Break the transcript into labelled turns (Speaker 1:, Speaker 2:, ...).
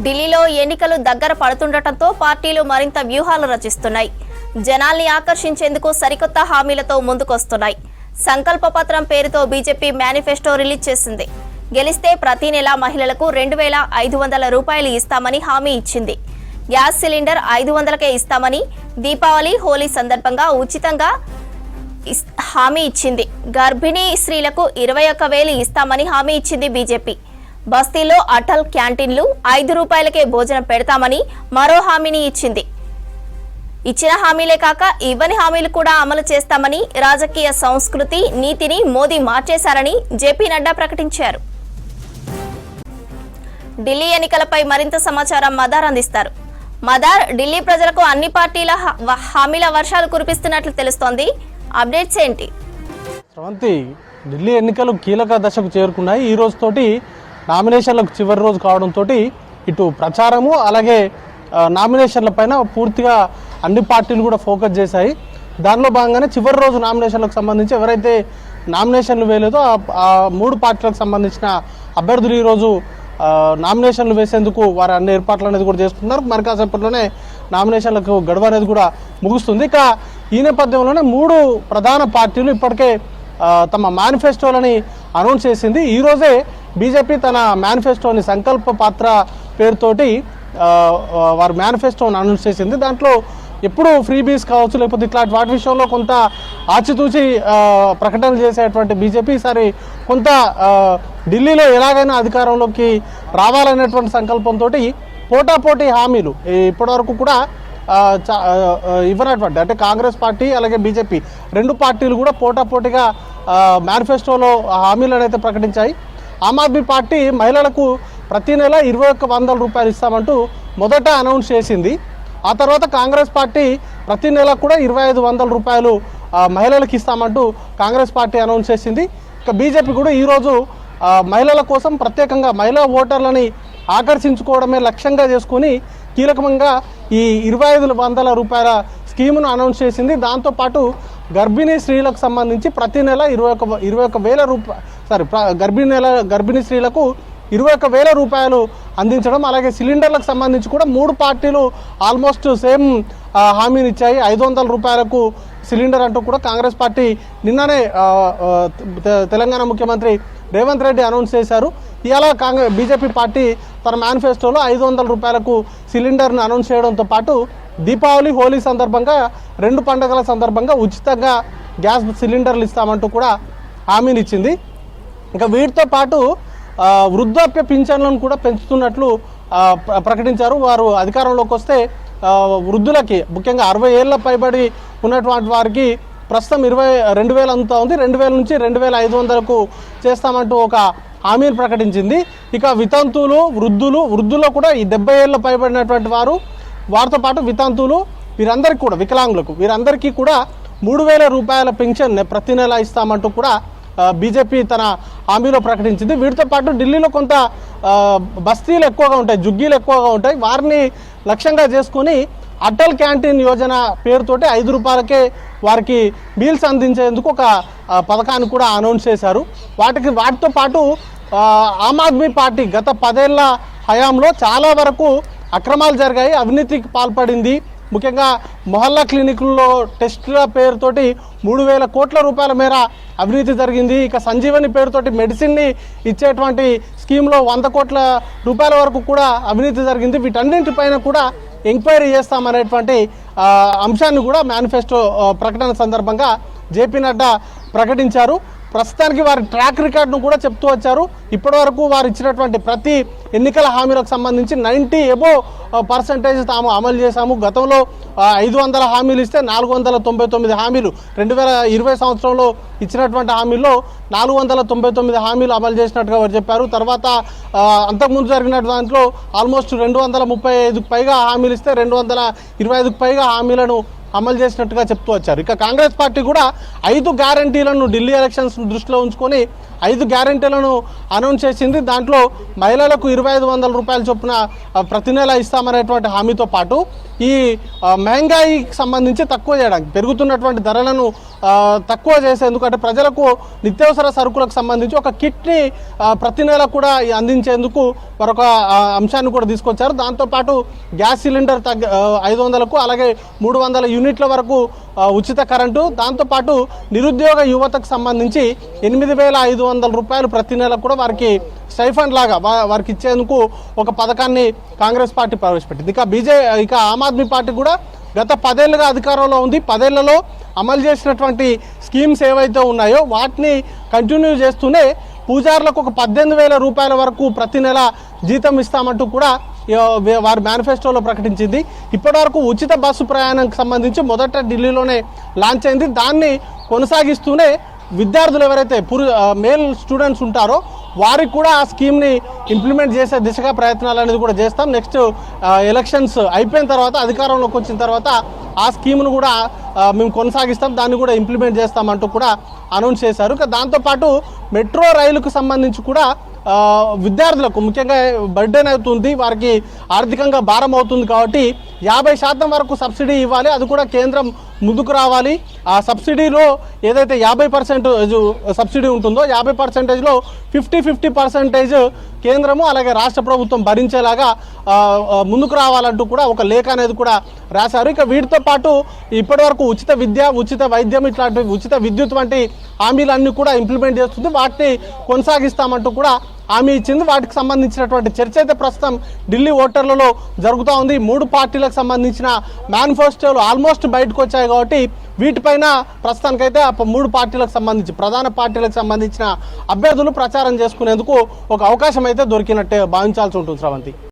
Speaker 1: ఢిల్లీలో ఎన్నికలు దగ్గర పడుతుండటంతో పార్టీలు మరింత వ్యూహాలు రచిస్తున్నాయి. జనాల్ని ఆకర్షించేందుకు సరికొత్త హామీలతో ముందుకొస్తున్నాయి. సంకల్ప పత్రం పేరుతో బీజేపీ మేనిఫెస్టో రిలీజ్ చేసింది. గెలిస్తే ప్రతి నెల మహిళలకు 2,500 రూపాయలు ఇస్తామని హామీ ఇచ్చింది. గ్యాస్ సిలిండర్ 500కే ఇస్తామని, దీపావళి, హోలీ సందర్భంగా ఉచితంగా హామీ ఇచ్చింది. గర్భిణీ స్త్రీలకు 21,000 ఇస్తామని హామీ ఇచ్చింది బీజేపీ. బస్తీలో అటల్ క్యాంటీన్లు 5 రూపాయలకే భోజనం పెడతామని మరో హామీని ఇచ్చింది. ఇచ్చిన హామీలే కాక ఇవ్వని హామీలు కూడా అమలు చేస్తామని, రాజకీయ సంస్కృతి నీతిని మోదీ మార్చేశారని జేపీ నడ్డా ప్రకటించారు. ఢిల్లీ ఎన్నికలపై మరింత సమాచారం మదార్ అందిస్తారు. మదార్, ఢిల్లీ ప్రజలకు అన్ని పార్టీల హామీల వర్షాలు కురిపిస్తున్నట్లు తెలుస్తోంది. అప్డేట్స్ ఏంటి?
Speaker 2: శ్రవంతి, ఢిల్లీ ఎన్నికలు కీలక దశకు చేరుకున్నాయి. ఈ రోజుతోటి నామినేషన్లకు చివరి రోజు కావడంతో ఇటు ప్రచారము అలాగే నామినేషన్ల పైన పూర్తిగా అన్ని పార్టీలు కూడా ఫోకస్ చేశాయి. దానిలో భాగంగానే చివరి రోజు నామినేషన్లకు సంబంధించి ఎవరైతే నామినేషన్లు వేయలేదో ఆ 3 పార్టీలకు సంబంధించిన అభ్యర్థులు ఈరోజు నామినేషన్లు వేసేందుకు వారు అన్ని ఏర్పాట్లు అనేది కూడా చేసుకున్నారు. మరి కాసేపట్లోనే నామినేషన్లకు గడువు అనేది కూడా ముగుస్తుంది. ఇక ఈ నేపథ్యంలోనే 3 ప్రధాన పార్టీలు ఇప్పటికే తమ మేనిఫెస్టోలని అనౌన్స్ చేసింది. ఈరోజే బీజేపీ తన మేనిఫెస్టోని సంకల్ప పాత్ర పేరుతోటి వారి మేనిఫెస్టోని అనౌన్స్ చేసింది. దాంట్లో ఎప్పుడు ఫ్రీబీస్ కావచ్చు లేకపోతే ఇట్లాంటి వాటి విషయంలో కొంత ఆచితూచి ప్రకటనలు చేసేటువంటి బీజేపీ ఈసారి కొంత ఢిల్లీలో ఎలాగైనా అధికారంలోకి రావాలనేటువంటి సంకల్పంతో పోటాపోటీ హామీలు ఇప్పటివరకు కూడా ఇవ్వనటువంటి, అంటే కాంగ్రెస్ పార్టీ అలాగే బీజేపీ 2 పార్టీలు కూడా పోటాపోటీగా మేనిఫెస్టోలో హామీలను అయితే ప్రకటించాయి. ఆమ్ ఆద్మీ పార్టీ మహిళలకు ప్రతి నెల 2,100 రూపాయలు ఇస్తామంటూ మొదట అనౌన్స్ చేసింది. ఆ తర్వాత కాంగ్రెస్ పార్టీ ప్రతి నెల కూడా 2,500 రూపాయలు మహిళలకు ఇస్తామంటూ కాంగ్రెస్ పార్టీ అనౌన్స్ చేసింది. ఇక బీజేపీ కూడా ఈరోజు మహిళల కోసం ప్రత్యేకంగా మహిళా ఓటర్లని ఆకర్షించుకోవడమే లక్ష్యంగా చేసుకుని కీలకంగా ఈ 2,500 రూపాయల స్కీమును అనౌన్స్ చేసింది. దాంతోపాటు గర్భిణీ స్త్రీలకు సంబంధించి ప్రతి నెల 21,000 రూపాయలు గర్భిణీ స్త్రీలకు 21,000 రూపాయలు అందించడం, అలాగే సిలిండర్లకు సంబంధించి కూడా 3 పార్టీలు ఆల్మోస్ట్ సేమ్ హామీని ఇచ్చాయి. 500 రూపాయలకు సిలిండర్ అంటూ కూడా కాంగ్రెస్ పార్టీ నిన్ననే తెలంగాణ ముఖ్యమంత్రి రేవంత్ రెడ్డి అనౌన్స్ చేశారు. ఇలా బీజేపీ పార్టీ తన మేనిఫెస్టోలో 500 రూపాయలకు సిలిండర్ను అనౌన్స్ చేయడంతో పాటు దీపావళి, హోలీ సందర్భంగా 2 పండుగల సందర్భంగా ఉచితంగా గ్యాస్ సిలిండర్లు ఇస్తామంటూ కూడా హామీని ఇచ్చింది. ఇంకా వీటితో పాటు వృద్ధాప్య పింఛన్లను కూడా పెంచుతున్నట్లు ప్రకటించారు. వారు అధికారంలోకి వస్తే వృద్ధులకి, ముఖ్యంగా 60 ఏళ్ల పైబడి ఉన్నటువంటి వారికి ప్రస్తుతం 2,000 అందుతా ఉంది. 2,000 నుంచి 2,500కు చేస్తామంటూ ఒక హామీని ప్రకటించింది. ఇక వితంతువులు, వృద్ధుల్లో కూడా ఈ 70 ఏళ్ల పైబడినటువంటి వారితో పాటు వితంతువులు, వీరందరికీ కూడా వికలాంగులకు, వీరందరికీ కూడా 3,000 రూపాయల పెన్షన్ ప్రతి నెల ఇస్తామంటూ కూడా బీజేపీ తన హామీలో ప్రకటించింది. వీటితో పాటు ఢిల్లీలో కొంత బస్తీలు ఎక్కువగా ఉంటాయి, జుగ్గీలు ఎక్కువగా ఉంటాయి. వారిని లక్ష్యంగా చేసుకుని అటల్ క్యాంటీన్ యోజన పేరుతోటి 5 రూపాయలకే వారికి మీల్స్ అందించేందుకు ఒక పథకాన్ని కూడా అనౌన్స్ చేశారు. వాటితో పాటు ఆమ్ ఆద్మీ పార్టీ గత 10 ఏళ్ల హయాంలో చాలా వరకు అక్రమాలు జరిగాయి, అవినీతికి పాల్పడింది. ముఖ్యంగా మొహల్లా క్లినిక్లలో టెస్టుల పేరుతోటి 3,000 కోట్ల రూపాయల మేర అవినీతి జరిగింది. ఇక సంజీవని పేరుతోటి మెడిసిన్ని ఇచ్చేటువంటి స్కీమ్లో 100 కోట్ల రూపాయల వరకు కూడా అవినీతి జరిగింది. వీటన్నింటిపైన కూడా ఎంక్వైరీ చేస్తామనేటువంటి అంశాన్ని కూడా మేనిఫెస్టో ప్రకటన సందర్భంగా జేపీ నడ్డా ప్రకటించారు. ప్రస్తుతానికి వారి ట్రాక్ రికార్డును కూడా చెప్తూ వచ్చారు. ఇప్పటివరకు వారు ఇచ్చినటువంటి ప్రతి ఎన్నికల హామీలకు సంబంధించి 90% తాము అమలు చేశాము. గతంలో 500 హామీలు ఇస్తే 499 హామీలు 2020 సంవత్సరంలో ఇచ్చినటువంటి హామీల్లో 499 హామీలు అమలు చేసినట్టుగా వారు చెప్పారు. తర్వాత అంతకుముందు జరిగిన దాంట్లో ఆల్మోస్ట్ 235కు పైగా హామీలు ఇస్తే 225కు పైగా హామీలను అమలు చేసినట్టుగా చెప్తూ వచ్చారు. ఇక కాంగ్రెస్ పార్టీ కూడా 5 గ్యారంటీలను ఢిల్లీ ఎలక్షన్స్ దృష్టిలో ఉంచుకొని 5 గ్యారంటీలను అనౌన్స్ చేసింది. దాంట్లో మహిళలకు 2,500 రూపాయల చొప్పున ప్రతి నెల ఇస్తామనేటువంటి హామీతో పాటు ఈ మహంగాయికి సంబంధించి తక్కువ చేయడానికి, పెరుగుతున్నటువంటి ధరలను తక్కువ చేసేందుకు, అంటే ప్రజలకు నిత్యావసర సరుకులకు సంబంధించి ఒక కిట్ని ప్రతి నెల కూడా అందించేందుకు మరొక అంశాన్ని కూడా తీసుకొచ్చారు. దాంతోపాటు గ్యాస్ సిలిండర్ 500కు అలాగే 300 యూనిట్ల వరకు ఉచిత కరెంటు, దాంతోపాటు నిరుద్యోగ యువతకు సంబంధించి 8,500 రూపాయలు ప్రతి నెల కూడా వారికి స్టైఫండ్ లాగా వారికి ఇచ్చేందుకు ఒక పథకాన్ని కాంగ్రెస్ పార్టీ ప్రవేశపెట్టింది. ఇక ఆమ్ ఆద్మీ పార్టీ కూడా గత 10 ఏళ్ళుగా అధికారంలో ఉంది. 10 ఏళ్లలో అమలు చేసినటువంటి స్కీమ్స్ ఏవైతే ఉన్నాయో వాటిని కంటిన్యూ చేస్తూనే పూజారులకు ఒక 18,000 రూపాయల వరకు ప్రతి నెల జీతం ఇస్తామంటూ కూడా వారి మేనిఫెస్టోలో ప్రకటించింది. ఇప్పటివరకు ఉచిత బస్సు ప్రయాణానికి సంబంధించి మొదట ఢిల్లీలోనే లాంచ్ అయింది. దాన్ని కొనసాగిస్తూనే విద్యార్థులు ఎవరైతే మేల్ స్టూడెంట్స్ ఉంటారో వారికి కూడా ఆ స్కీమ్ని ఇంప్లిమెంట్ చేసే దిశగా ప్రయత్నాలు అనేది కూడా చేస్తాం. నెక్స్ట్ ఎలక్షన్స్ అయిపోయిన తర్వాత, అధికారంలోకి వచ్చిన తర్వాత ఆ స్కీమ్ను కూడా మేము కొనసాగిస్తాం, దాన్ని కూడా ఇంప్లిమెంట్ చేస్తామంటూ కూడా అనౌన్స్ చేశారు. దాంతోపాటు మెట్రో రైలుకు సంబంధించి కూడా విద్యార్థులకు ముఖ్యంగా బర్డెన్ అవుతుంది, వారికి ఆర్థికంగా భారం అవుతుంది కాబట్టి 50% వరకు సబ్సిడీ ఇవ్వాలి, అది కూడా కేంద్రం ముందుకు రావాలి. ఆ సబ్సిడీలో ఏదైతే 50% సబ్సిడీ ఉంటుందో 50%లో 50% కేంద్రము అలాగే రాష్ట్ర ప్రభుత్వం భరించేలాగా ముందుకు రావాలంటూ కూడా ఒక లేఖ అనేది కూడా రాశారు. ఇక వీటితో పాటు ఇప్పటివరకు ఉచిత విద్య, ఉచిత వైద్యం, ఇట్లాంటి ఉచిత విద్యుత్ వంటి హామీలన్నీ కూడా ఇంప్లిమెంట్ చేస్తుంది, వాటిని కొనసాగిస్తామంటూ కూడా హామీ ఇచ్చింది. వాటికి సంబంధించినటువంటి చర్చ అయితే ప్రస్తుతం ఢిల్లీ ఓటర్లలో జరుగుతూ ఉంది. 3 పార్టీలకు సంబంధించిన మేనిఫెస్టోలు ఆల్మోస్ట్ బయటకు వచ్చాయి కాబట్టి వీటిపైన ప్రస్తుతానికైతే 3 పార్టీలకు సంబంధించి ప్రధాన పార్టీలకు సంబంధించిన అభ్యర్థులు ప్రచారం చేసుకునేందుకు ఒక అవకాశం అయితే దొరికినట్టే భావించాల్సి ఉంటుంది. శ్రవంతి.